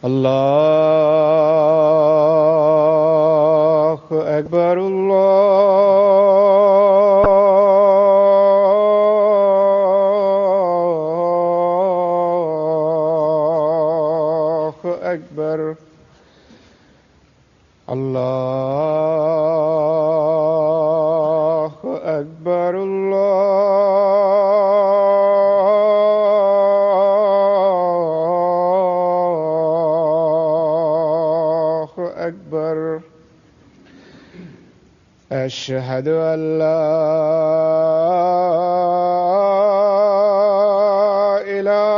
الله أكبر الله أكبر الله أكبر الله أكبر. أشهد أن لا إله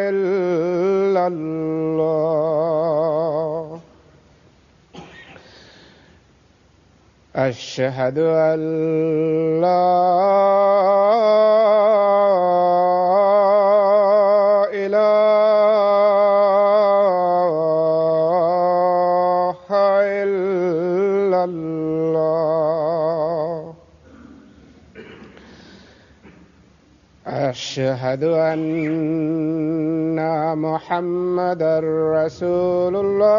إلا الله. أشهد أن لا إله إلا الله. أشهد أن محمدًا رسول الله.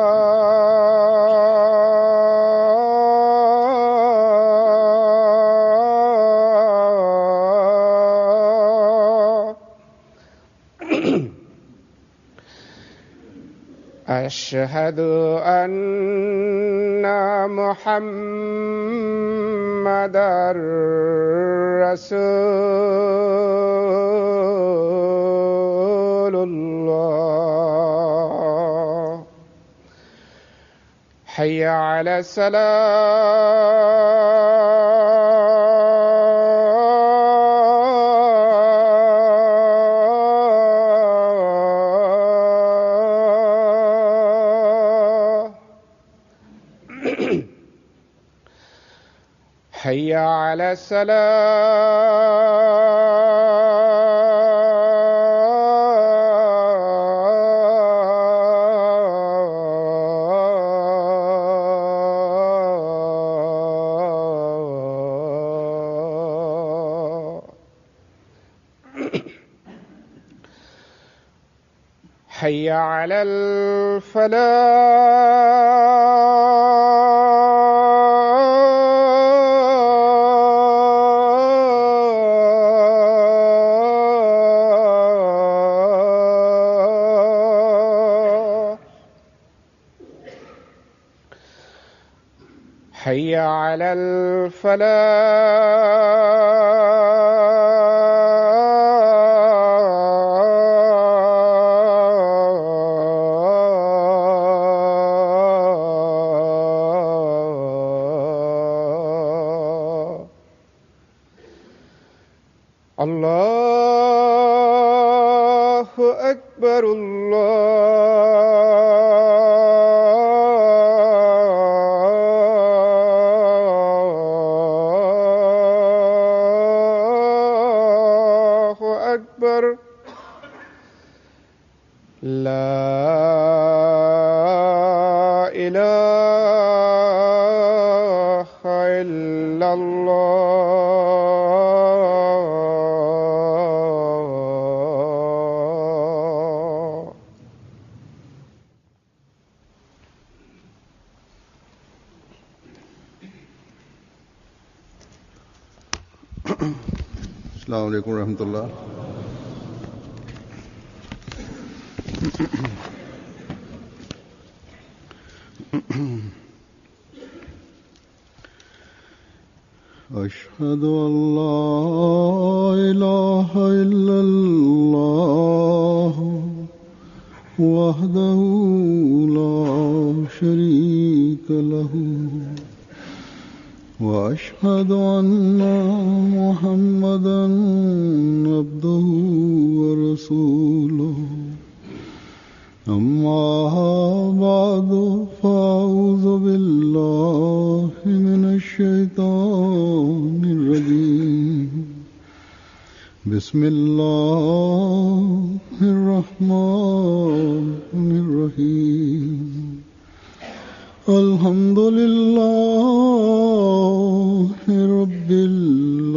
أشهد أن محمدًا رسول الله. حي على الصلاة. حي على الصلاة. حي على الفلاح. حي على الفلاح. الله أكبر الله أكبر. لا إله إلا الله. السلام علیکم ورحمۃ اللہ. أشهد أن لا إله إلا الله وحده لا شريك له وأشهد أن محمدًا عبده ورسوله. أما بعد فأعوذ بالله من الشيطان الرجيم. بسم الله الرحمن الرحيم. الحمد لله رب العالمين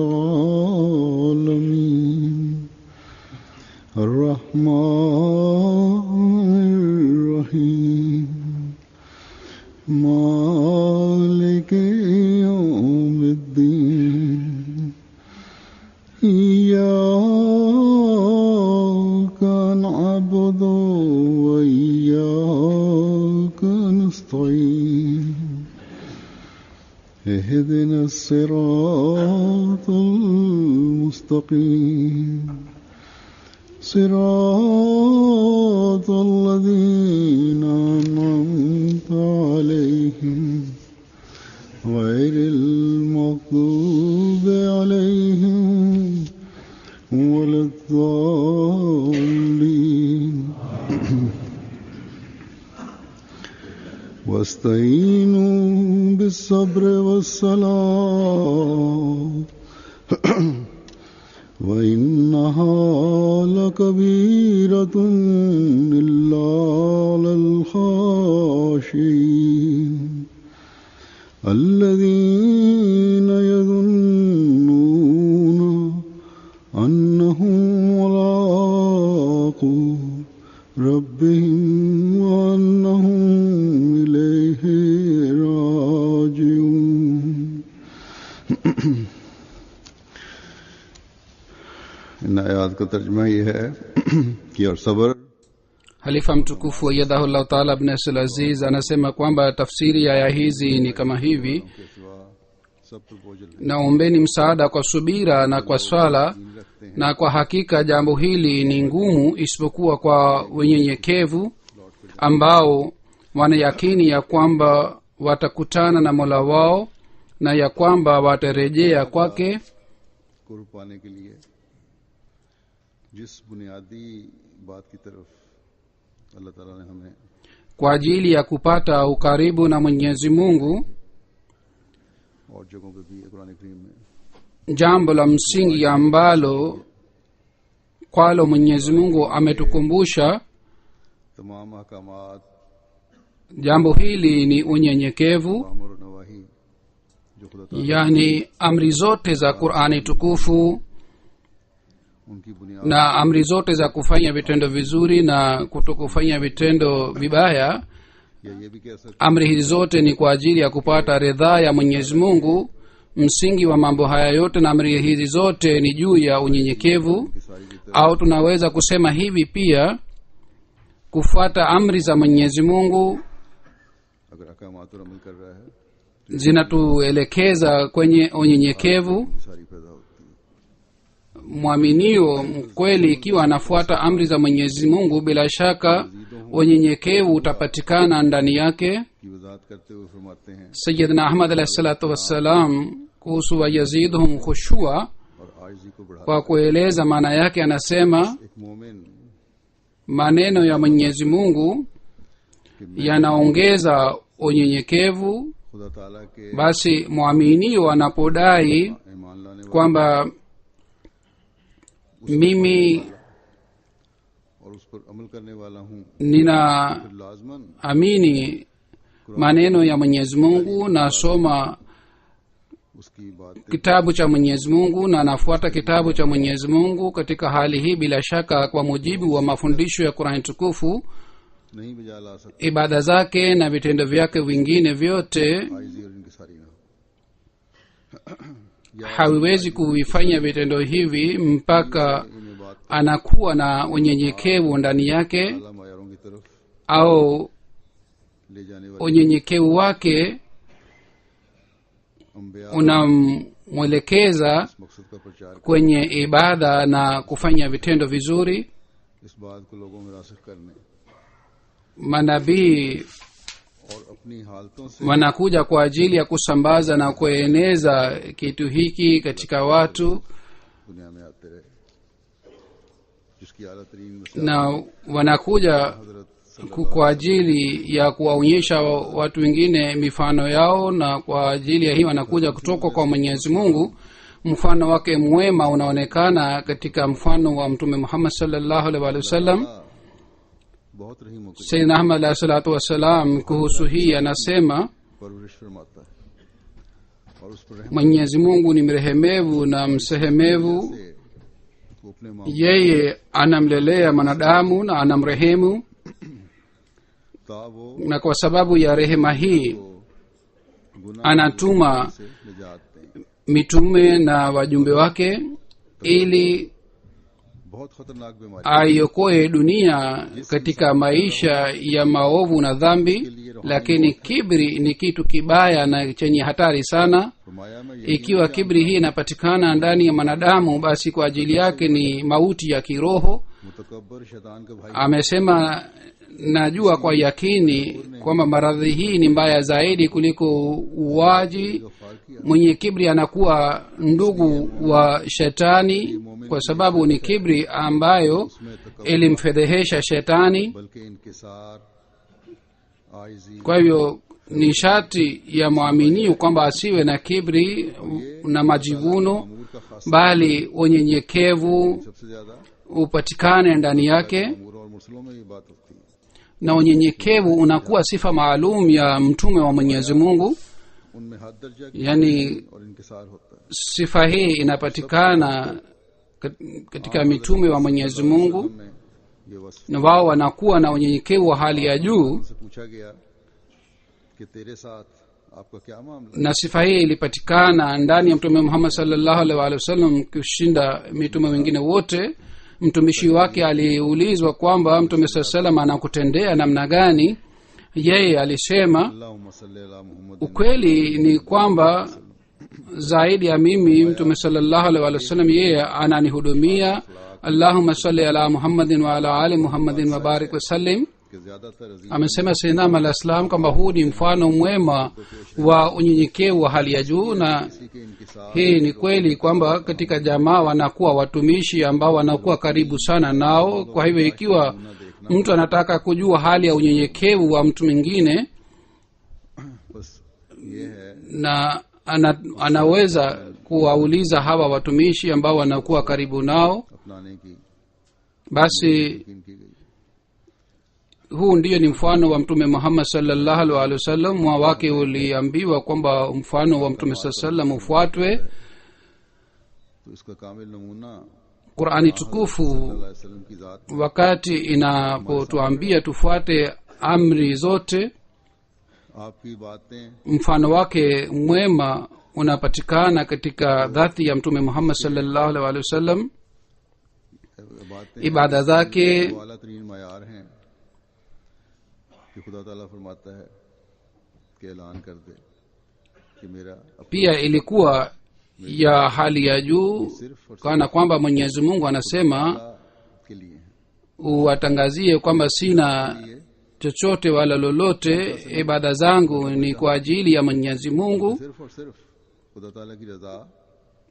إياك نعبد وإياك نستعين اهدنا الصراط المستقيم صراط الذين أنعمت عليهم غير المغضوب عليهم ولا الضالين واستعينوا بالصبر والصلاة وإنها لكبيرة إلا على الخاشعين الذين يظنون أنهم ملاقو ربهم وأنهم إليه راجعون. इन आयात का तर्जुमा ये है कि और सब्र. Halifa mtukufu ayyadahullah taala ibn Abdul Aziz anasema kwamba tafsiri ya aya hizi ni kama hivi: naombeni msaada kwa subira na kwa swala, na kwa hakika jambo hili ni ngumu isipokuwa kwa wenyenyekevu ambao wanayakini ya kwamba watakutana na Mola wao na ya kwamba watarejea kwake. Kwa ajili ya kupata ukaribu na Mwenyezi Mungu, jambo la msingi ambalo kwalo Mwenyezi Mungu ametukumbusha jambo hili ni unyenyekevu, yani amri zote za Qur'ani tukufu na amri zote za kufanya vitendo vizuri na kutokufanya vitendo vibaya. Amri hizi zote ni kwa ajili ya kupata ridhaa ya Mwenyezi Mungu. Msingi wa mambo haya yote na amri hizi zote ni juu ya unyenyekevu, au tunaweza kusema hivi pia, kufuata amri za Mwenyezi Mungu zinatuelekeza kwenye unyenyekevu. Mwaminio mkweli ikiwa anafuata amri za Mwenyezi Mungu, bila shaka unyenyekevu utapatikana ndani yake. Sayyidina Ahmad alayhi salatu wassalam kuhusu wayazidhum khushua, kwa kueleza maana yake, anasema maneno ya Mwenyezi Mungu yanaongeza unyenyekevu. Basi mwaminio anapodai kwamba mimi nina amini maneno ya Mwenyezi Mungu, nasoma kitabu cha Mwenyezi Mungu na nafuata kitabu cha Mwenyezi Mungu, katika hali hii bila shaka kwa mujibu wa mafundisho ya Qur'an tukufu, ibada zake na vitendo vyake vingine vyote hawiwezi kuvifanya vitendo hivi mpaka anakuwa na unyenyekevu ndani yake, au unyenyekevu wake unamwelekeza kwenye ibada na kufanya vitendo vizuri. Manabii wanakuja kwa ajili ya kusambaza na kueneza kitu hiki katika watu, na wanakuja kwa ajili ya kuwaonyesha watu wengine mifano yao, na kwa ajili ya hii wanakuja kutoka kwa Mwenyezi Mungu. Mfano wake mwema unaonekana katika mfano wa Mtume Muhammad sallallahu alaihi wasallam. Sayyidina Ahmad alayhi salatu wassalam kuhusu hii anasema, Mwenyezi Mungu ni mrehemevu na msehemevu. Yeye anamlelea mwanadamu na anamrehemu, na kwa sababu ya rehema hii anatuma mitume na wajumbe wake ili बहुत खतरनाक बीमारी aiokoe dunia katika maisha ya maovu na dhambi, lakini kibri ni kitu kibaya na chenye hatari sana. फरमाया मैं Ikiwa kibri hii inapatikana ndani ya mwanadamu, basi kwa ajili yake ni mauti ya kiroho. मुतकब्बर शैतान का भाई Amesema, najua kwa yakini kwamba maradhi hii ni mbaya zaidi kuliko uwaji. Ghaffar किया Mwenye kibri anakuwa ndugu wa shetani, kwa sababu ni kibri ambayo उसमें तकब्बुर ilimfedhehesha shetani. बल्कि इनकिसार IG Kwa hivyo ni sharti ya mwaminio kwamba asiwe na kibri na majivuno, अमूर का खास bali unyenyekevu सबसे ज्यादा upatikane ndani yake, अमूर और मुरसलों में ये बात होती है na unyenyekevu unakuwa sifa maalum ya mtume wa Mwenyezi Mungu. उनमें हद दर्जा की Yani और इनकिसार होता है sifa hii inapatikana katika mitume wa Mwenyezi Mungu, में ये वस्फ na wao wanakuwa na unyenyekevu wa hali ya juu. उनसे पूछा गया कि तेरे साथ आपका क्या मामला Na sifa hii ilipatikana ndani ya mtume Muhammad sallallahu alaihi wasallam kushinda mitume wengine wote. Mtumishi wake aliulizwa kwamba mtume sallallahu alaihi wasallam anakutendea namna gani. Yeye alisema, अल्लाहुम्मा सल्ली अला Muhammad ukweli ni kwamba zaidi ya mimi mtume sallallahu alaihi wasallam yeye ananihudumia. Allahumma salli ala Muhammadin wa ala ali Muhammadin wa barik wa sallim. के ज्यादातर अजीज Amesema Sayyidina al-Islam kwamba huu ni mfano mwema wa unyenyekevu wa hali ya juu, na किसी के इनकिसार hii ni kweli kwamba katika jamaa wanakuwa watumishi ambao wanakuwa karibu sana nao. Kwa hivyo ikiwa mtu anataka kujua hali ya unyenyekevu wa mtu mwingine, बस ये है na anaweza kuwauliza hawa watumishi ambao wanakuwa karibu nao, अपनाने की basi यकीन की गई huu ndiyo ni mfano wa mtume Muhammad sallallahu alaihi wasallam. Mwa wake uliambiwa kwamba mfano wa mtume sallallahu alaihi wasallam ufuatwe. तो इसका कामिल नमूना Qur'ani tukufu सल्लल्लाहु अलैहि वसल्लम की जात wakati inapotuambia tufuate amri zote, आपकी बातें mfano wake mwema unapatikana katika dhati ya mtume Muhammad sallallahu alaihi wasallam. बातें Ibada zake वाला तरीन मायार हैं कि खुदा ताला फरमाता है कि ऐलान कर दे कि मेरा pia ilikuwa ya hali ya juu, kana kwamba Mwenyezi Mungu anasema अपना के लिए है uwatangazie kwamba sina chochote wala lolote, ibada zangu ni kwa ajili ya Mwenyezi Mungu, सिर्फ और सिर्फ खुदा ताला की रजा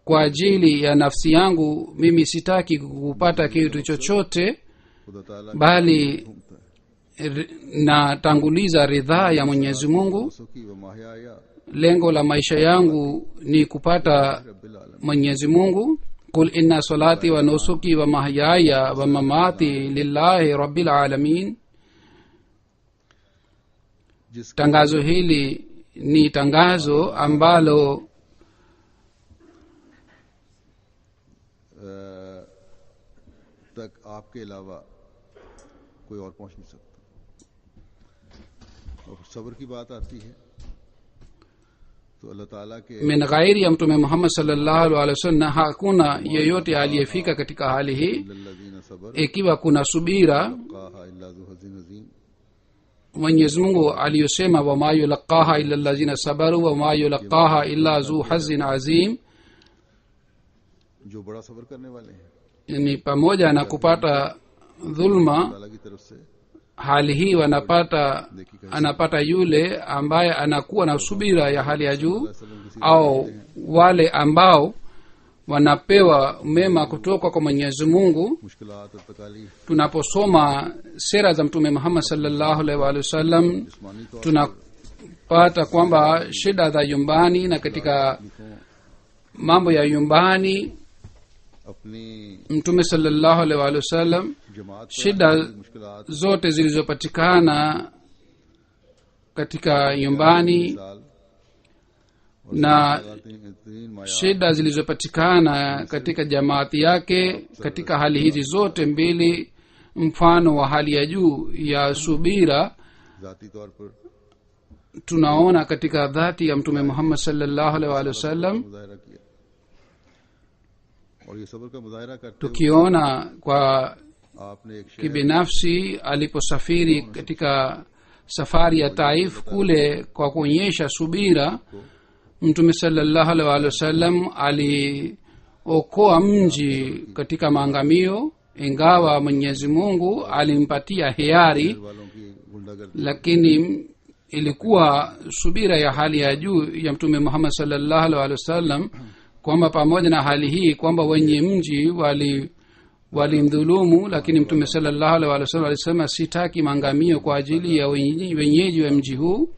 kwa ajili ya nafsi yangu mimi sitaki kupata kitu chochote, खुदा ताला bali natanguliza ridhaa ya Mwenyezi Mungu. की व माहिया Lengo la maisha yangu ni kupata रब्बिल आलमीन Mwenyezi Mungu. Kul inna salati wa nusuki wa mahyaya wa mamati lillahi rabbil alamin. जिसके Tangazo hili ni tangazo ambalo तक आपके अलावा कोई और पहुंच नहीं सकता। और सब्र की बात आती है तो अल्लाह ताला के min ghairi ya mtume Muhammad sallallahu alaihi wasallam hakuna yeyote aliyefika katika hali hii. लल्लज़ीना सबर Ikiwa kuna subira, काहा इल्ला ज़ु हज़्ज़िन अज़ीम Mwenyezi Mungu aliyosema wama yulaqaha illa allazina sabaru wama yulaqaha illa zu hazin azim, जो बड़ा सब्र करने वाले हैं ni pamoja na kupata dhulma. ताला की तरफ से Hali hii anapata yule ambaye anakuwa na subira ya hali ya juu, au wale ambao wanapewa mema kutoka kwa Mwenyezi Mungu. मुश्किलात और तकालीफ Tunaposoma sera za mtume Muhammad sallallahu alaihi wasallam, जिस्मानी तौर tunapata kwamba shida za nyumbani na katika mambo ya nyumbani, अपनी mtume sallallahu alaihi wasallam जमात पर shida मुश्किलात zote zilizopatikana katika nyumbani साल na तीन माया shida zilizopatikana katika jamaati yake, katika hali hizi zote mbili, mfano wa hali ya juu ya subira जाती तौर पर tunaona katika dhati ya mtume Muhammad sallallahu alaihi wasallam. मुजाहिरा किया और ये सब्र का मुजाहरा करते हुए tukiona kwa आपने एक शहर kibinafsi aliposafiri katika safari ya Taif kule kwa kuonyesha subira mtume sallallahu alaihi wasallam aliokoa mji katika maangamio ingawa Mwenyezi Mungu alimpatia hiari वालों की गुंडागर्दी lakini ilikuwa subira ya hali ya juu ya mtume Muhammad sallallahu alaihi wasallam kwamba pamoja na hali hii kwamba wenye mji walimdhulumu lakini mtume sallallahu alaihi wasallam alisema sitaki maangamio kwa ajili ya wenyeji wa mji huu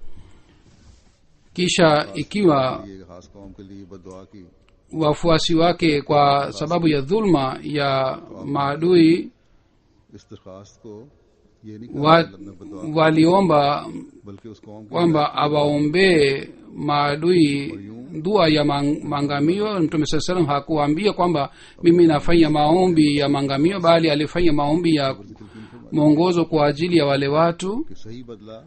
kisha ikiwa ये खास कौम के लिए बददुआ की wafuasi wake kwa sababu ya dhulma ya maadui इस दरखास्त को ये नहीं wa, कहा कि मैं बददुआ बल्कि waliomba उस कौम की kwamba awaombee maadui dua ya maangamio mtume saa salam hakuambia kwamba mimi nafanya maombi ya maangamio bali alifanya maombi ya mwongozo kwa ajili ya wale watu कि सही बदला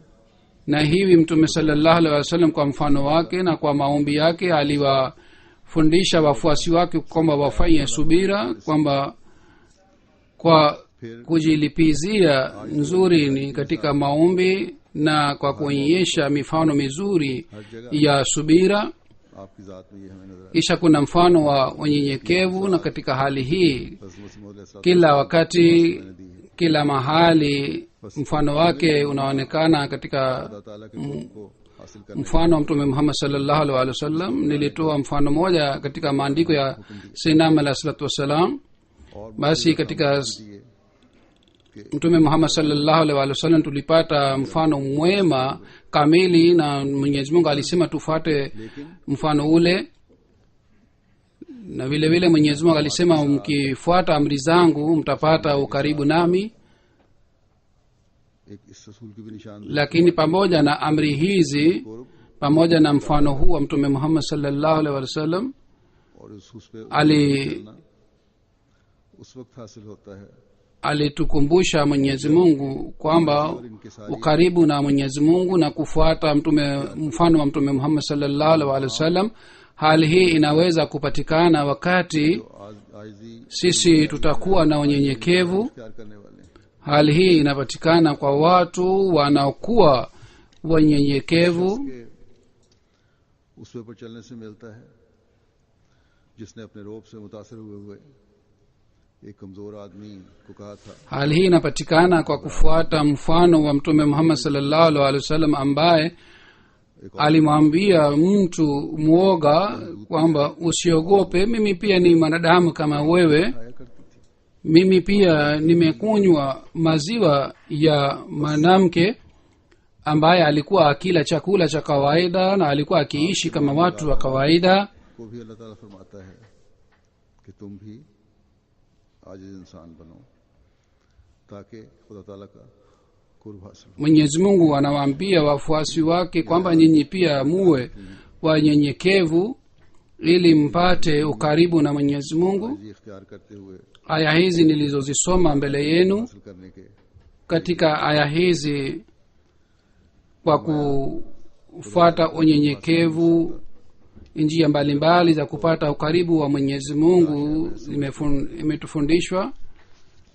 na hivi mtume sallallahu alaihi wasallam kwa mfano wake na kwa maombi yake aliwafundisha wafuasi wake kwamba wafanye subira kwamba kwa kujilipizia nzuri ni katika maombi na kwa kuonyesha mifano mizuri ya subira आपकी जात में ये हमें नजर kisha kuna mfano wa unyenyekevu na katika hali hii आता है kila wakati kila mahali mfano wake unaonekana katika अल्लाह ताला के हुक्म को हासिल करने mfano wa mtume Muhammad sallallahu alaihi wasallam nilitoa mfano moja katika maandiko ya Sayyidina alayhi salatu wasalam और basi katika दिए mtume Muhammad sallallahu alaihi wasallam tulipata mfano mwema kamili na Mwenyezi Mungu alisema tufuate mfano ule na vile vile Mwenyezi Mungu alisema mkifuata amri zangu mtapata ukaribu nami एक इस रसूल की भी निशान lakini pamoja na amri hizi पूर्व pamoja na mfano huu wa mtume Muhammad sallallahu alaihi wasallam और उस पे ali चलना उस वक्त हासिल होता है alitukumbusha Mwenyezi Mungu kwamba ukaribu na Mwenyezi Mungu na kufuata mfano wa mtume Muhammad sallallahu alaihi wasallam hali hii inaweza kupatikana wakati आजी sisi tutakuwa na unyenyekevu प्यार करने वाले हैं hali hii inapatikana kwa watu wanaokuwa wanyenyekevu के उस पे पर चलने से मिलता है जिसने अपने रोब से मुतासर हुए एक कमजोर आदमी को कहा था hali hii inapatikana kwa kufuata mfano wa mtume Muhammad sallallahu alaihi wasallam ambaye alimwambia mtu mwoga kwamba usiogope mimi pia ni mwanadamu kama wewe आया करती थी mimi pia nimekunywa maziwa ya mwanamke ambaye alikuwa akila chakula cha kawaida na alikuwa akiishi kama watu wa kawaida को भी अल्लाह ताला फरमाता है कि तुम भी आजिज इंसान बनो ताकि खुदा ताला का कुर्ब हासिल हो Mwenyezi Mungu anawaambia wafuasi wake kwamba nyinyi pia muwe wanyenyekevu ili mpate ukaribu na Mwenyezi Mungu जी इख्तियार करते हुए aya hizi nilizozisoma mbele yenu हासिल करने के katika aya hizi kwa kufuata unyenyekevu njia mbalimbali za kupata ukaribu wa Mwenyezi Mungu imetufundishwa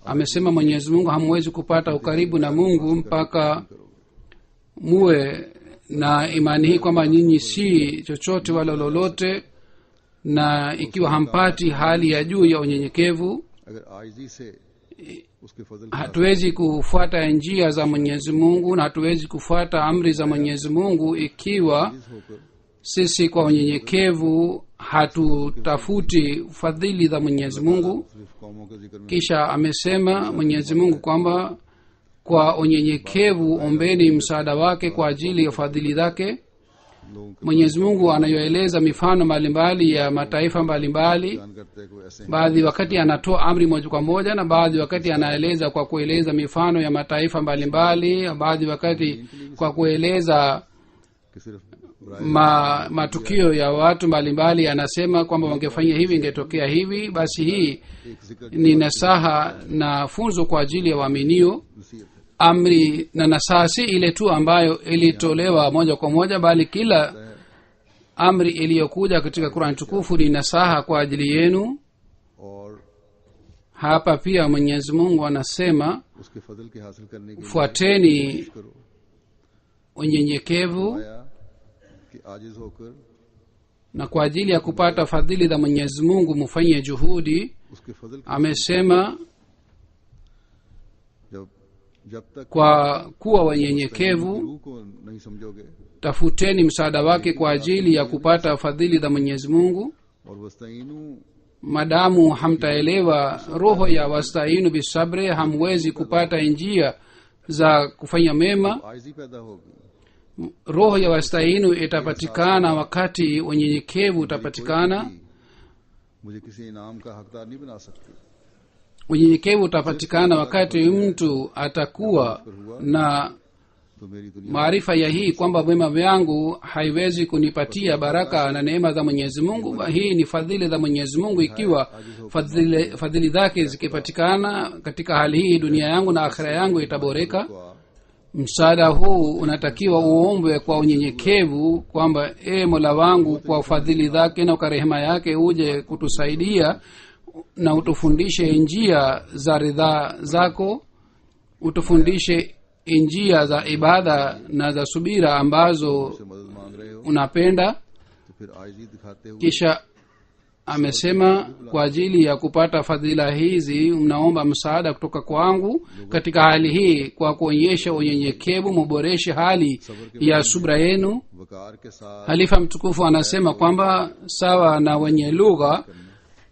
amesema Mwenyezi Mungu hamwezi kupata ukaribu na Mungu mpaka muwe na imani hii kwamba nyinyi si chochote wala lolote na ikiwa hampati hali ya juu ya unyenyekevu अगर आजिजी से उसके फजल hatuwezi kufuata njia za Mwenyezi Mungu na hatuwezi kufuata amri za Mwenyezi Mungu ikiwa होकर sisi kwa unyenyekevu hatutafuti fadhili za Mwenyezi Mungu सिर्फ कौमों के जिक्र में kisha amesema Mwenyezi Mungu kwamba kwa unyenyekevu ombeni msaada wake kwa ajili ya fadhili zake लोगों को Mwenyezi Mungu anayoeleza mifano mbalimbali ya mataifa mbalimbali बयान करते हैं कोई ऐसे हैं baadhi wakati anatoa amri moja kwa moja na baadhi wakati anaeleza kwa kueleza mifano ya mataifa mbalimbali baadhi wakati kwa kueleza कि सिर्फ matukio ya watu mbalimbali anasema kwamba wangefanya hivi ingetokea hivi basi hii एक जिक्र ni nasaha na funzo kwa ajili ya waaminio नसीहत है amri na nasaha si ile tu ambayo ilitolewa moja kwa moja bali kila amri iliyokuja katika Qur'an tukufu ni nasaha kwa ajili yenu और hapa pia mwenyezi mungu anasema उसके फजल के हासिल करने के लिए fuateni कोशिश करो। unyenyekevu आया कि आजिज होकर na kwa ajili ya kupata fadhili za mwenyezi mungu mufanye juhudi. उसके फजल के Amesema जब तक kwa kuwa wanyenyekevu रूह को नहीं समझोगे tafuteni msaada wake kwa ajili ya kupata fadhili za mwenyezi mungu. और वस्तईनु Madamu hamtaelewa roho ya wastainu bisabre, hamwezi kupata njia za kufanya mema. आजिज़ी पैदा होगी। Roho ya wastainu itapatikana wakati unyenyekevu utapatikana. मुझे किसी इनाम का हकदार नहीं बना सकती। Unyenyekevu utapatikana wakati mtu atakuwa na तो मेरी दुनिया maarifa ya hii kwamba wema vyangu haiwezi kunipatia baraka na neema za mwenyezi mungu. Hii ni fadhili za mwenyezi mungu. Ikiwa fadhili zake zikipatikana katika hali hii, dunia yangu na akhira yangu itaboreka. Msaada huu unatakiwa uombwe kwa unyenyekevu kwamba mola wangu, kwa fadhili zake na kwa rehema yake uje kutusaidia na utufundishe njia za ridhaa zako, utufundishe njia za ibada na za subira ambazo से मदद मांग रहे हो unapenda. तो फिर आजिज़ी दिखाते हुए Kisha amesema kwa ajili ya kupata fadhila hizi mnaomba msaada kutoka kwangu. Katika hali hii, kwa kuonyesha unyenyekevu, muboreshe hali ya subra yenu. वकार के साथ Halifa mtukufu anasema kwamba sawa na wenye lugha,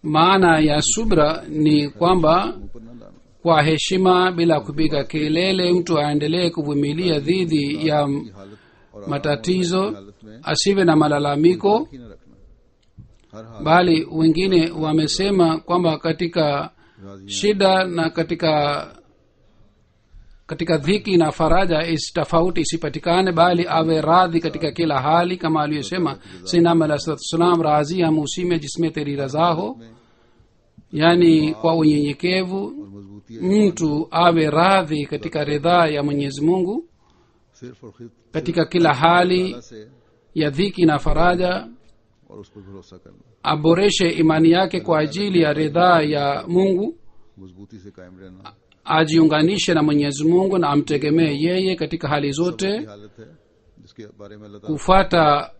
maana ya subra ni kwamba ऊपर न लाना। kwa heshima, bila kupiga kelele, mtu aendelee kuvumilia dhidi ya हालत और matatizo, हालत में asiwe na malalamiko. ही न रखना। हर हाल Bali wengine wamesema kwamba katika shida na katika dhiki na faraja tofauti isipatikane, bali awe radhi katika kila hali, kama aliyosema Sayyidina alayhi salam, razi hum usi mein jisme teri raza ho, yani kwa unyenyekevu और मजबूती mtu awe radhi katika ridhaa ya Mwenyezi Mungu सिर्फ और Khind katika kila hali से ya dhiki na faraja. और उस पर भरोसा करना, Aboreshe imani yake kwa ajili ya ridhaa ya Mungu, मजबूती से कायम रहना। ajiunganishe na Mwenyezi Mungu na amtegemee yeye katika hali zote. की हालत है जिसके बारे में अल्लाह ताला Kufuata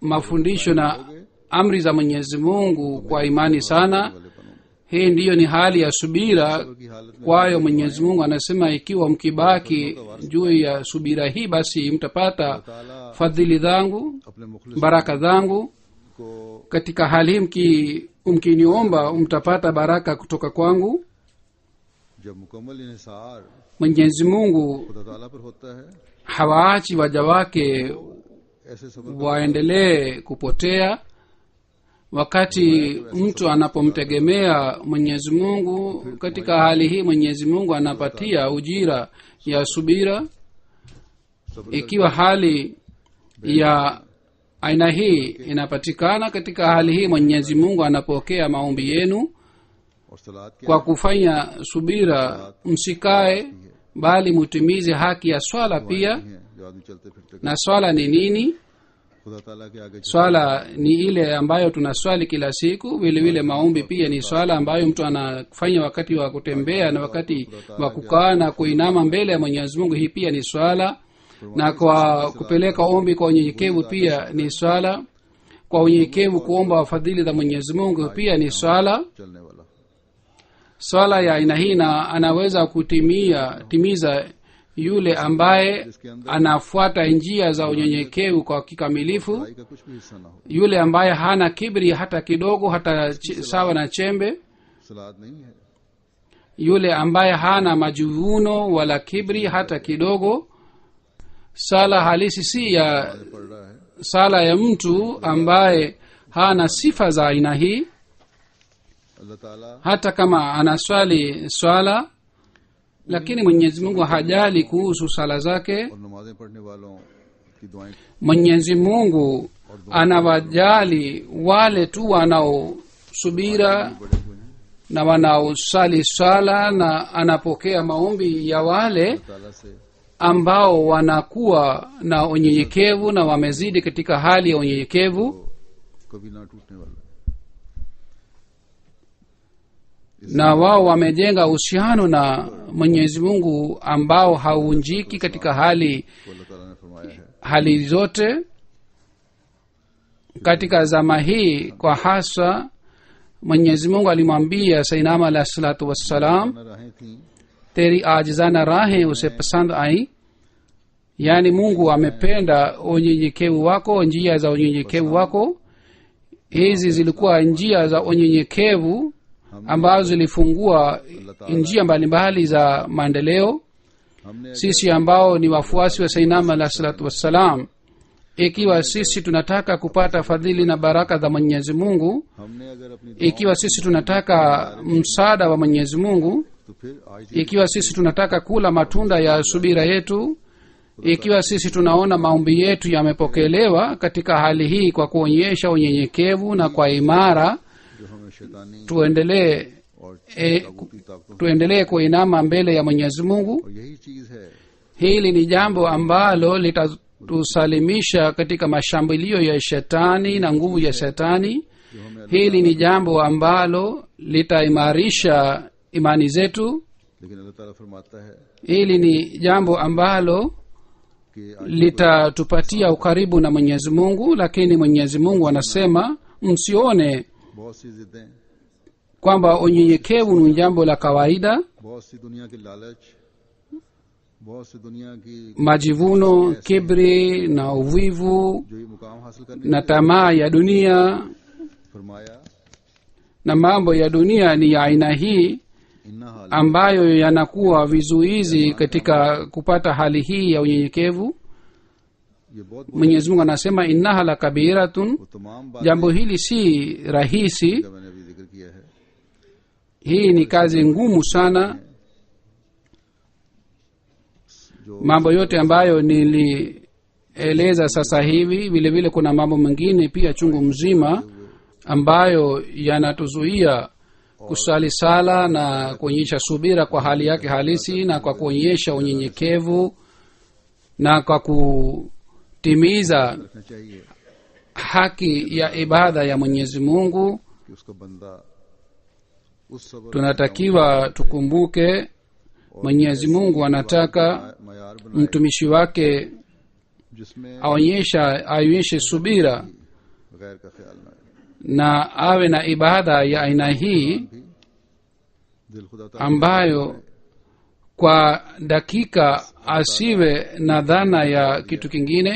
mafundisho na amri za Mwenyezi Mungu kwa imani sana, वाले बनोगे। hii ndiyo ni hali ya subira. की हालत में Kwayo Mwenyezi Mungu anasema, ikiwa mkibaki juu ya subira hii, basi mtapata ताला fadhili zangu, अपने मुखलिस baraka zangu. को Katika hali hii mkiniomba mtapata baraka kutoka kwangu. जब मुकम्मल इन्हिसार Mwenyezi Mungu खुदा ताला पर होता है, hawaachi waja wake ऐसे सबर waendelee kupotea. Wakati mtu anapomtegemea Mwenyezi Mungu, katika hali hii Mwenyezi Mungu anapatia ujira ya subira. Ikiwa hali ya aina hii inapatikana, katika hali hii Mwenyezi Mungu anapokea maombi yenu. और सलाद के Kwa kufanya subira msikae, bali mutimize haki ya swala pia. हैं जो आदमी चलते फिरते Na swala ni nini? खुदा ताला के आगे Swala ni ile ambayo tunaswali kila siku. Vile vile maombi pia ni swala ambayo mtu anafanya wakati wa kutembea na wakati wa kukaa na kuinama mbele ya Mwenyezi Mungu. Hii pia ni swala. Na kwa kupeleka ombi kwa unyenyekevu pia ni swala. Kwa unyenyekevu kuomba fadhili za Mwenyezi Mungu pia ni swala. चलने वाला Swala ya aina hii na anaweza kutimiza yule ambaye anafuata njia za unyenyekevu kwa kikamilifu, भाई का कुछ भी हिस्सा ना हो। yule ambaye hana kibri hata kidogo, hata sawa na chembe, सलाद नहीं है, yule ambaye hana majivuno wala kibri hata kidogo. Sala halisi si ya पढ़ रहा है sala ya mtu ambaye hana sifa za aina hii. अल्लाह ताला Hata kama anaswali swala, lakini Mwenyezi Mungu hajali kuhusu sala zake. और नमाजें पढ़ने वालों की दुआएं Mwenyezi Mungu anawajali wale tu wanaosubira बड़े हुए हैं। na wanaosali swala, na anapokea maombi ya wale ताला से ambao wanakuwa na unyenyekevu na wamezidi katika hali ya unyenyekevu. कभी ना टूटने वाला है। na wao wamejenga uhusiano na mwenyezi mungu ambao hauvunjiki katika hali तो अल्लाह ताला ने फरमाया है hali zote katika zama hii kwa hasa mwenyezi mungu alimwambia sainama alahi salatu wassalam न राहें थीं teri ajizana rahe use pasand ai yaani mungu amependa unyenyekevu wako njia za unyenyekevu wako hizi zilikuwa njia za unyenyekevu ambazo zilifungua njia mbalimbali za maendeleo हमने sisi ambao ni wafuasi wa sainama alahi salatu wassalam ikiwa sisi tunataka kupata fadhili na baraka za mwenyezi mungu हमने अगर अपनी ikiwa sisi tunataka msaada wa mwenyezi mungu तो फिर आज ikiwa sisi tunataka kula matunda ya subira yetu ikiwa sisi tunaona maombi yetu yamepokelewa katika hali hii kwa kuonyesha unyenyekevu na kwa imara जो हमें शैतानी tuendelee और तागूती ताकतों tuendelee kuinama mbele ya mwenyezi mungu और यही चीज है hili ni jambo ambalo litatusalimisha katika mashambulio ya shetani na nguvu ya shetani जो हमें hili ni jambo ambalo litaimarisha imani zetu लेकिन अल्लाह ताला फरमाता है hili ni jambo ambalo कि आज litatupatia ukaribu na mwenyezi mungu lakini mwenyezi mungu anasema msione बहुत सी जिद्दें kwamba unyenyekevu ni jambo la kawaida बहुत सी दुनिया की लालच बहुत सी दुनिया की majivuno kibri na uvivu जो ये मुकाम हासिल करने na tamaa ya dunia फरमाया na mambo ya dunia ni ya aina hii इन्ना हाल ambayo yanakuwa vizuizi katika kupata hali hii ya unyenyekevu ये बहुत mwenyezi mungu anasema innaha la kabiratun वो तमाम बातें jambo hili si rahisi जो मैंने अभी जिक्र किया है hii ni kazi ngumu sana जो mambo yote ambayo nilieleza sasa hivi vile vile kuna mambo mengine pia chungu mzima ambayo yanatuzuia kusali sala na kuonyesha subira kwa hali yake halisi na kwa kuonyesha unyenyekevu na kwa kutimiza रखना चाहिए haki ya ibada ya mwenyezi mungu कि उसका बंदा उस सब्र tunatakiwa tukumbuke mwenyezi mungu anataka मयार बनाए mtumishi wake जिसमें aonyeshe subira गैर का ख्याल न आए na awe na ibada ya aina hii भी दिल खुदा ताला ambayo kwa dakika asiwe na dhana ya kitu kingine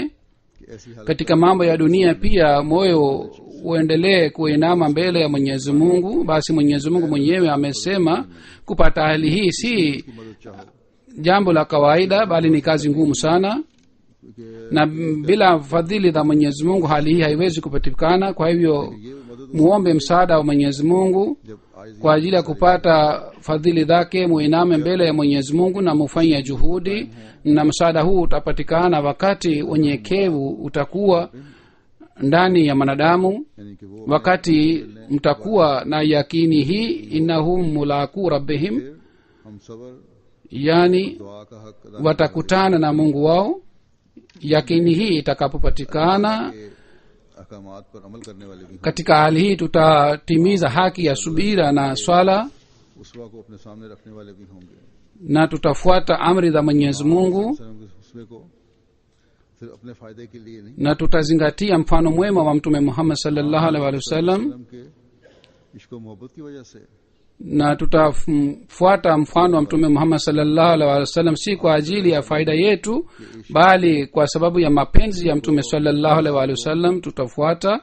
की ऐसी हालत katika mambo ya dunia pia moyo uendelee kuinama mbele ya mwenyezi mungu basi mwenyezi mungu mwenyewe amesema kupata hali hii si की मदद चाहो jambo la kawaida bali ni kazi ngumu sana क्योंकि na bila fadhili za mwenyezi mungu hali hii haiwezi kupatikana kwa hivyo ये मदद muombe msaada wa mwenyezi mungu जब आज kwa ajili ya kupata fadhili zake muiname mbele ya mwenyezi mungu na mufanye juhudi na msaada huu utapatikana wakati unyenyekevu utakuwa ndani ya mwanadamu यानी कि वो wakati mtakuwa na yakini hii innahum mulaku rabbihim फिर हम सब्र yani दुआ का हक अदा watakutana na mungu wao yakini hii itakapopatikana के अहकामात पर अमल करने वाले भी हों katika hali hii tutatimiza haki ya subira na swala उसवा को अपने सामने रखने वाले भी होंगे na tutafuata amri za mwenyezi mungu सल्लम के उसवे को सिर्फ अपने फायदे के लिए नहीं na tutazingatia mfano mwema wa mtume muhammad sallallahu alaihi wasallam सल्लम के इश्क और मोहब्बत की वजह से na tutafuata mfano wa mtume muhammad sallallahu alaihi wasallam si kwa ajili ya faida yetu bali kwa sababu ya mapenzi ya mtume sallallahu alaihi wasallam tutafuata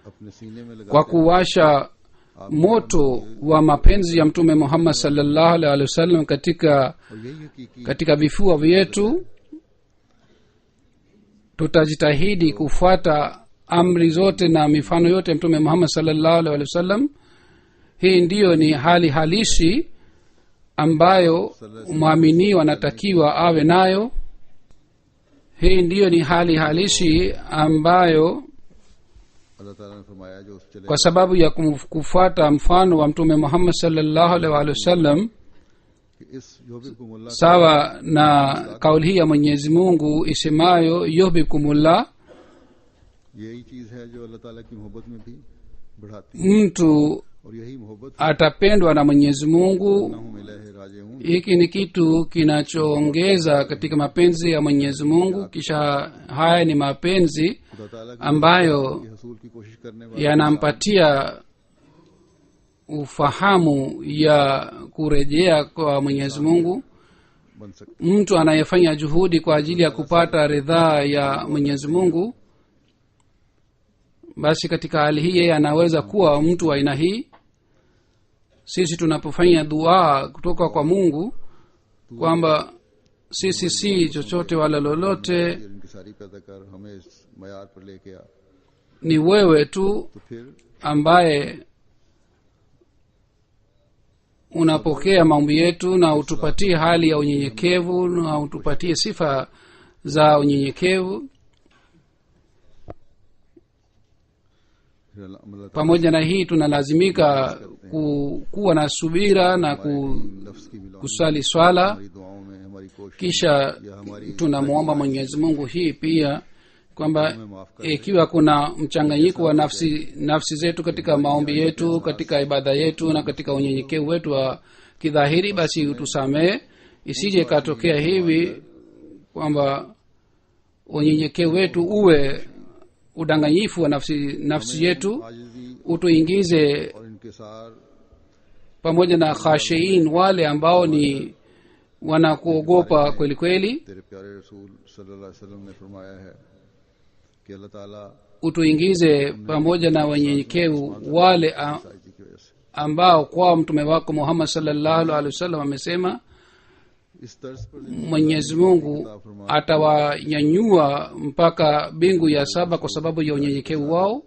अपने सीने में लगा kwa kuwasha moto wa mapenzi ya mtume muhammad sallallahu alaihi wasallam और यही हकीकी katika vifua vyetu tutajitahidi kufuata amri zote na mifano yote ya mtume muhammad sallallahu alaihi wasallam hii ndiyo ni hali halisi ambayo mwaminiwa anatakiwa awe nayo hii ndiyo ni hali halisi ambayo अल्लाह ताला ने फरमाया जो चले kwa sababu ya kufuata mfano wa mtume muhammad sallallahu alaihi wasallam कि इस युहिब्बुकुमुल्लाह sawa na kauli hii ya mwenyezi mungu isemayo yuhibbukumullah यही चीज है जो अल्लाह ताला की मोहब्बत में भी बढ़ाती है mtu और यही मोहब्बत atapendwa na Mwenyezi Mungu. हूँ इलाहे राजिऊन Hiki ni kitu kinachoongeza katika mapenzi ya Mwenyezi Mungu. Kisha haya ni mapenzi खुदा ताला की ambayo की हसूल की कोशिश करने वाले yanampatia ufahamu ya kurejea kwa Mwenyezi Mungu. बन सकते Mtu anayefanya juhudi kwa ajili ya kupata ridhaa ya Mwenyezi Mungu, basi katika hali hii yeye anaweza kuwa mtu wa aina hii. Sisi tunapofanya dua kutoka kwa Mungu kwamba sisi si chochote wala lolote, हैं इनकी सारी पैदा कर हमें इस मयार पर लेके आ, ni wewe tu तो फिर ambaye unapokea maombi yetu na utupatie hali ya unyenyekevu na utupatie sifa za unyenyekevu. फिर अल्लाह Pamoja na hii tunalazimika kuwa na subira na नफ्स की मिला kusali swala. हमारी दुआओं में हमारी कोशिश Kisha tunamwomba Mwenyezi Mungu hii pia kwamba ikiwa kuna mchanganyiko wa nafsi zetu katika maombi yetu, katika ibada yetu na katika unyenyekevu wetu wa kidhahiri, basi utusamehe. Isije ikatokea hivi kwamba unyenyekevu wetu uwe udanganyifu wa nafsi yetu. आजिज़ी Utuingize और इनकिसार pamoja na khashiin, wale ambao ni wanakuogopa kweli kweli. तेरे प्यारे रसूल सल्लल्लाहु अलैहि वसल्लम ने फरमाया है कि अल्लाह ताला Utuingize pamoja na wenyenyekevu wale साइजी की वजह से ambao kwa mtume wako Muhammad sallallahu alaihi wasallam amesema इस तर्ज पर Mwenyezi Mungu atawanyanyua mpaka mbingu ya saba kwa sababu ya unyenyekevu wao.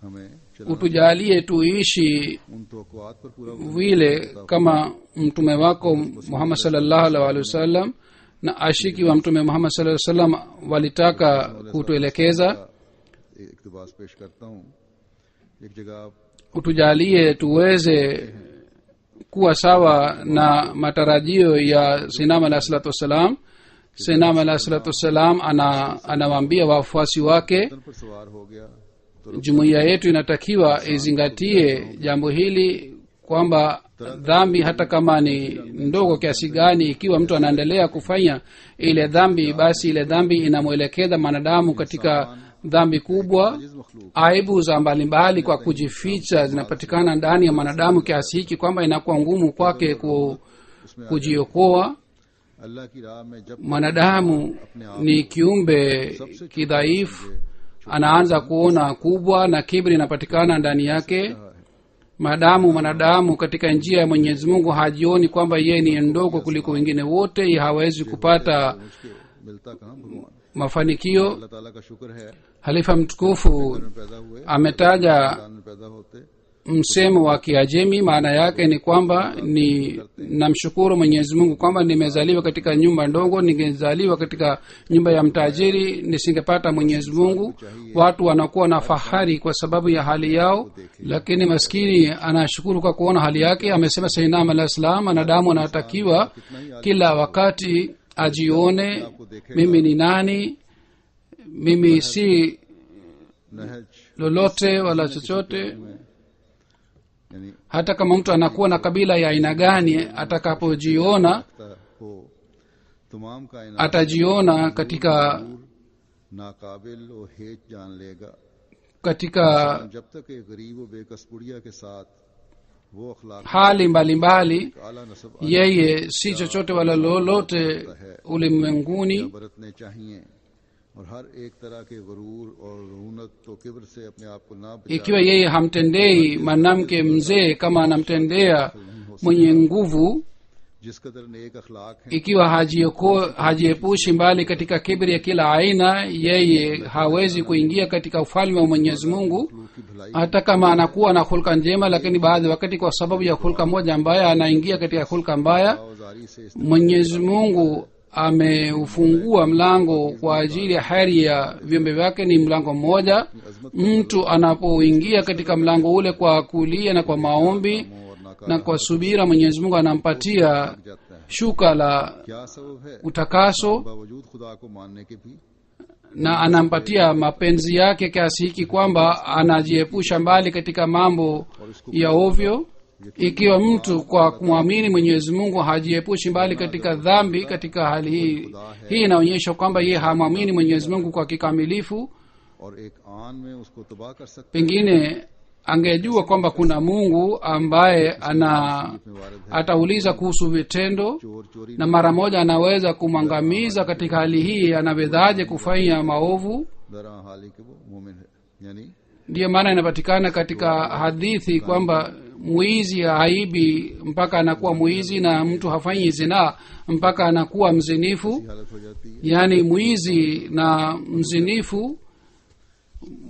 हमें Utujalie tuishi उन तवक्कुआत पर पूरा vile kama mtume wako Muhammad sallallahu alaihi wasallam na ashiki wa mtume Muhammad sallallahu alaihi wasallam walitaka kutuelekeza. इक्तिबास पेश करता हूँ एक जगह Utujalie tuweze kuwa sawa na matarajio ya Sinam alayhi salatu wassalam. Sinam alayhi salatu wassalam anawaambia wafuasi wake, तन पर सवार हो गया तो jumuiya yetu inatakiwa izingatie jambo hili kwamba dhambi hata kama ni ndogo kiasi gani, ikiwa mtu anaendelea kufanya ile dhambi, basi ile dhambi inamwelekeza mwanadamu katika dhambi kubwa. जिस मखलूक Aibu za mbalimbali kwa kujificha zinapatikana ndani ya mwanadamu kiasi hiki kwamba inakuwa ngumu kwake kujiokoa. अल्लाह की राह में जब Mwanadamu ni kiumbe kidhaifu, anaanza kuona kubwa na kibri inapatikana ndani yake. Maadamu mwanadamu katika njia ya Mwenyezi Mungu hajioni kwamba yeye ni ndogo kuliko wengine wote, yeye hawezi kupata मिलता कहाँ भगवान mafanikio. अल्लाह ताला का शुक्र है Halifa mtukufu में पैदा हुए ametaja खानदान में पैदा होते msemo wa Kiajemi. Maana yake ni kwamba namshukuru Mwenyezi Mungu kwamba nimezaliwa katika nyumba ndogo. Ningezaliwa katika nyumba ya mtajiri nisingepata Mwenyezi Mungu. Watu wanakuwa na fahari kwa sababu ya hali yao, lakini maskini anashukuru kwa kuona hali yake. Amesema Sayyidina alayhi salam, wanadamu anatakiwa kila wakati ajione, mimi ni nani, mimi si नहज lolote wala chochote. यानी Hata kama mtu anakuwa na kabila ya aina gani, atakapojiona हो तमाम कायनात atajiona katika नाकाबिल और हेज जान लेगा katika जब तक एक गरीब और बेकस बुढ़िया के साथ वो अखलाक hali mbalimbali आला नस्ब yeye si chochote wala lolote ulimwenguni. बरतने चाहिए और हर एक तरह के गरूर और रूनत तो किब्र से अपने आप को ना बचा Ikiwa yeye hamtendei mwanamke mzee kama anamtendea mwenye nguvu, जिस कदर नेक अखलाक हैं ikiwa hajiepushi mbali katika kibri ya kila aina, yeye hawezi kuingia katika ufalme wa Mwenyezi Mungu. की भलाई Hata kama anakuwa na hulka njema, lakini baadhi wakati kwa sababu ya hulka moja mbaya anaingia katika hulka mbaya. औजारी से Mwenyezi Mungu ameufungua mlango kwa ajili ya heri ya viumbe vyake. Ni mlango mmoja. Mtu anapoingia katika mlango ule kwa kulia na kwa maombi और na kwa subira, Mwenyezi Mungu anampatia जाता है shuka la क्या सबब है utakaso. बावजूद खुदा को मानने के भी na anampatia mapenzi yake kiasi hiki kwamba anajiepusha mbali katika mambo ya ovyo. Ikiwa mtu kwa kumwamini mwenyezi mungu hajiepushi mbali katika dhambi, katika hali hii inaonyesha kwamba yeye hamwamini mwenyezi mungu kwa kikamilifu. और एक आन में उसको तबाह कर सकते Pengine angejua kwamba kuna mungu ambaye atauliza kuhusu vitendo, चोर चोरी na mara moja anaweza kumwangamiza. Katika hali hii anawezaje kufanya maovu? दरा हाली के वो मोमिन है, यानी Ndiyo maana inapatikana katika hadithi kwamba mwizi haibi mpaka anakuwa mwizi, na mtu hafanyi zinaa mpaka anakuwa mzinifu. हालत हो जाती है। yaani mwizi na mzinifu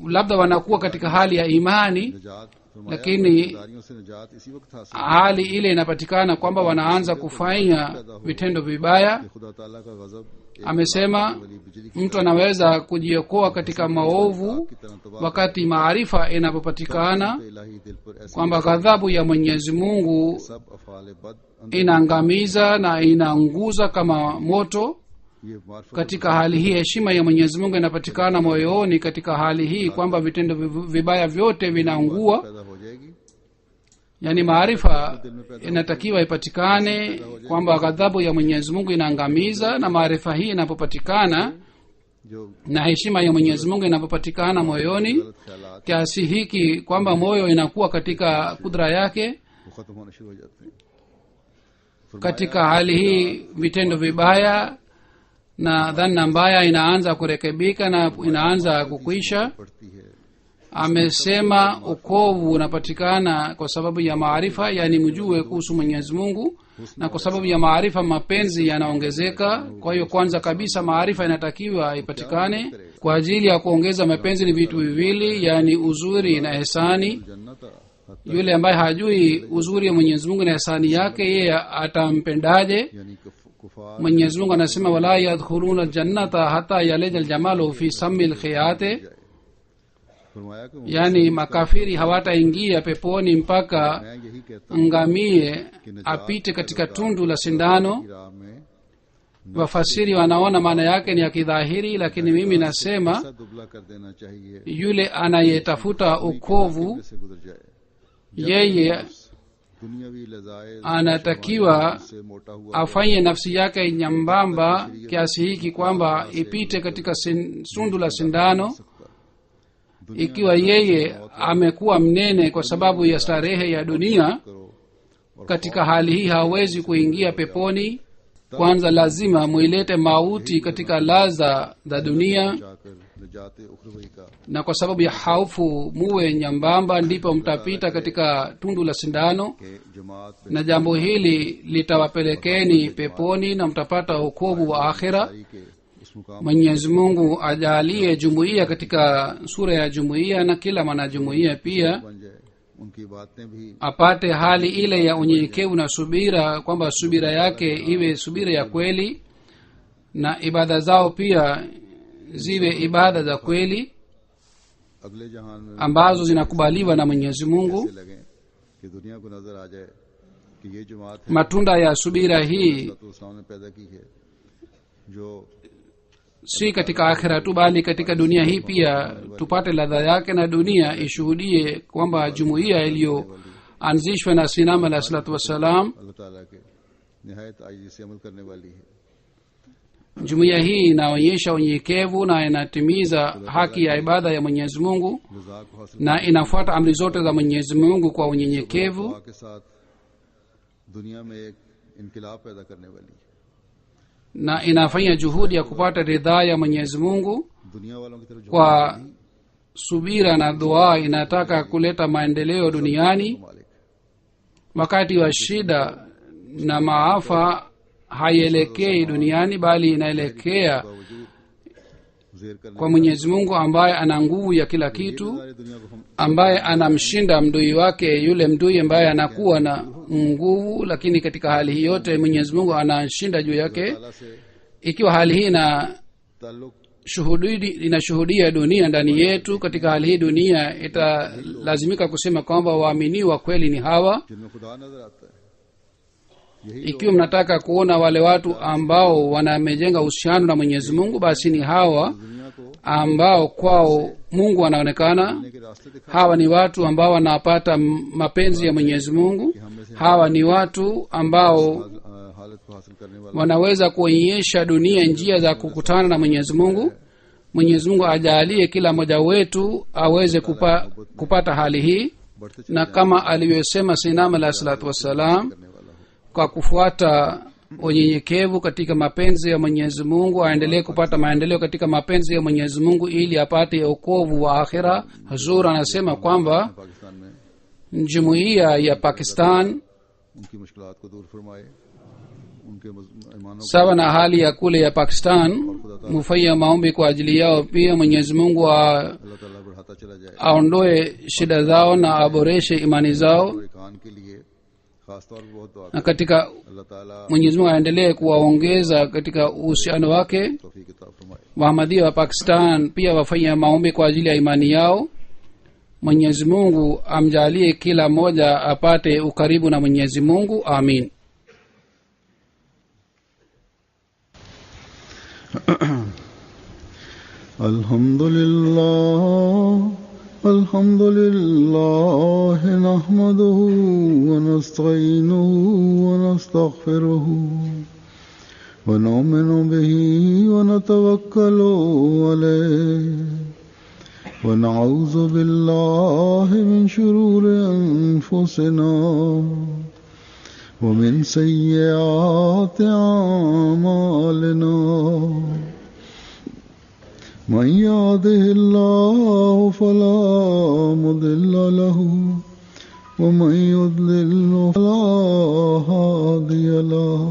labda wanakuwa katika hali ya imani, निजात फरमाया, lakini दारियों से निजात इसी वक्त हासिल hali ile inapatikana kwamba wanaanza kufanya vitendo vibaya. कि खुदा ताला का गजब एक Amesema वाली बिजली की mtu anaweza kujiokoa katika maovu की तरह तबाह wakati maarifa inapopatikana इलाही दिल पर ऐसे kwamba ghadhabu ya mwenyezi mungu सब अफाल बद अंदर inaangamiza na inaunguza kama moto. ये मार्फत Katika hali hii heshima ya mwenyezi mungu inapatikana moyoni. Katika hali hii kwamba vitendo vibaya vyote vinaungua, पैदा हो जाएगी। yani maarifa inatakiwa ipatikane kwamba ghadhabu ya mwenyezi mungu inaangamiza, na maarifa hii inapopatikana जो na heshima ya mwenyezi mungu inapopatikana moyoni गलत ख्यालात kiasi hiki kwamba moyo inakuwa katika kudra yake, वो खत्म होने शुरू हो जाते हैं। katika hali hii vitendo vibaya na dhana mbaya inaanza kurekebika na inaanza kukwisha. पड़ती है Amesema ukovu unapatikana kwa sababu ya maarifa, yani mjue kuhusu mwenyezi mungu, na kwa sababu ya maarifa mapenzi yanaongezeka. Kwa hiyo kwanza kabisa maarifa inatakiwa ipatikane. Kwa ajili ya kuongeza mapenzi ni vitu viwili, yani uzuri na ihsani. जन्नत Yule ambaye hajui uzuri wa mwenyezi mungu na ihsani yake, yeye atampendaje? यानी कुफार Mwenyezi Mungu anasema wala yadkhuluna aljannata hata yalija aljamalu fi sammi alkhiyati, फरमाया कि yani makafiri hawataingia peponi mpaka मैं यही कहता ngamie apite katika tundu la sindano. हूँ राह में Wafasiri wanaona maana yake ni ya kidhahiri, lakini mimi nasema ऐसा दुबला कर देना चाहिए yule anayetafuta ukovu, से गुजर जाए। yeye दुनियावी लजाए anatakiwa से मोटा हुआ afanye nafsi yake nyambamba kiasi hiki kwamba ipite katika sundu la sindano. Ikiwa yeye amekuwa mnene kwa sababu ya starehe ya dunia, करो katika hali hii hawezi kuingia peponi. Kwanza lazima muilete mauti katika ladha za dunia, जाकर निजाते उखरवई का na kwa sababu ya haufu muwe nyambamba, ndipo mtapita katika tundu la sindano, के जमात पे na jambo hili litawapelekeni peponi na mtapata wokovu wa akhira. के उस मुकाम Mwenyezi Mungu ajalie jumuiya katika sura ya jumuiya, na kila mwanajumuiya pia बन जाए। उनकी बातें भी apate hali ile ya unyenyekevu na subira, kwamba subira yake iwe subira ya kweli, na ibada zao pia ziwe ibada za kweli अगले जहान में ambazo zinakubaliwa na Mwenyezi Mungu. ऐसे लगे कि दुनिया को नजर आ जाए कि ये जमात है Matunda ya subira hii तो सामने पैदा की है जो si katika akhira tu, bali katika dunia hii pia tupate ladha yake, na dunia ishuhudie kwamba jumuiya iliyoanzishwa na Sinam alayhi salatu wassalam, अल्लाह ताला के निहायत आजिज़ी से अमल करने वाली है। jumuiya hii inaonyesha unyenyekevu na inatimiza haki ya ibada ya Mwenyezi Mungu, रज़ा को हासिल na inafuata amri zote za Mwenyezi Mungu kwa unyenyekevu, दुआ के साथ दुनिया में एक इनकलाब पैदा करने वाली है। na inafanya juhudi ya kupata ridhaa ya Mwenyezi Mungu. दुनिया वालों की तरफ Kwa subira na dua inataka kuleta maendeleo duniani. मालिक Wakati wa shida na maafa haielekei duniani, bali inaelekea बावजूद जेर करने kwa Mwenyezi Mungu ambaye ana nguvu ya kila kitu, सारी दुनिया को हम ambaye anamshinda mdui wake, yule mdui ambaye anakuwa na nguvu, lakini katika hali hii yote Mwenyezi Mungu anashinda juu yake. ताला से Ikiwa hali hii ताल्लुक inashuhudia dunia ndani yetu, katika hali hii dunia italazimika kusema kwamba waaminiwa kweli ni hawa. जिनमें खुदा नजर आता है ikiwa mnataka kuona wale watu ambao wanamejenga uhusiano na mwenyezi mungu, basi ni hawa दुनिया को ambao kwao mungu anaonekana. के रास्ते दिखा Hawa ni watu ambao wanapata mapenzi ya mwenyezi mungu. Hawa ni watu ambao हालत को हासिल करने वाला wanaweza kuonyesha dunia njia za kukutana na mwenyezi mungu. Mwenyezi mungu ajalie kila mmoja wetu aweze kupata hali hii, बढ़ते na kama alivyosema Sayyidina alayhi salatu wassalam, करने वाला हो। kwa kufuata unyenyekevu katika mapenzi ya mwenyezi mungu aendelee kupata maendeleo katika mapenzi ya mwenyezi mungu ili apate okovu wa akhira. Huzur anasema kwamba Pakistan में jumuiya ya Pakistan उनकी मुश्किलात को दूर फरमाए, उनके ईमानों को sawa na hali ya kule ya Pakistan, mufanya maombi kwa ajili yao pia. Mwenyezi Mungu अल्लाह ताला बढ़ाता चला जाए। aondoe shida zao na aboreshe imani zao, और कान के लिए खास तौर पर बहुत दुआ na katika अल्लाह ताला Mwenyezi Mungu aendelee kuwaongeza katika uhusiano wake. तौफीक अता फरमाए। Wahamadia wa Pakistan pia wafanya maombi kwa ajili ya imani yao. Mwenyezi Mungu amjalie kila mmoja apate ukaribu na Mwenyezi Mungu. Amin. الحمد لله نحمده ونستعينه ونستغفره ونؤمن به ونتوكل عليه ونعوذ بالله من شرور أنفسنا ومن سيئات أعمالنا من يهده الله فلا مضل له ومن يضلل فلا هادي له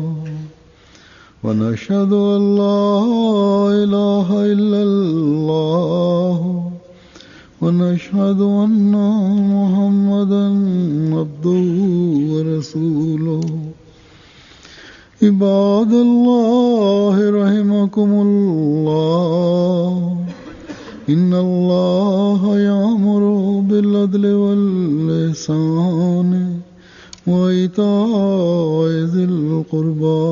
ونشهد أن لا إله إلا الله ونشهد أن محمدا عبده ورسوله عباد الله رحمكم الله إن الله يأمر بالعدل والإحسان وإيتاء ذي القربى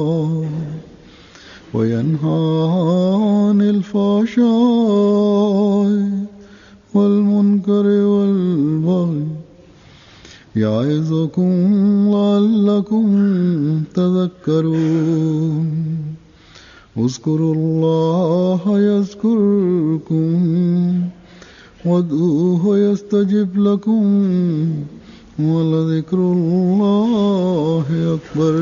وينهى عن الفحشاء والمنكر والبغي يعظكم لعلكم تذكرون اذكروا الله يذكركم وادعوه يستجب لكم ولذكر الله أكبر.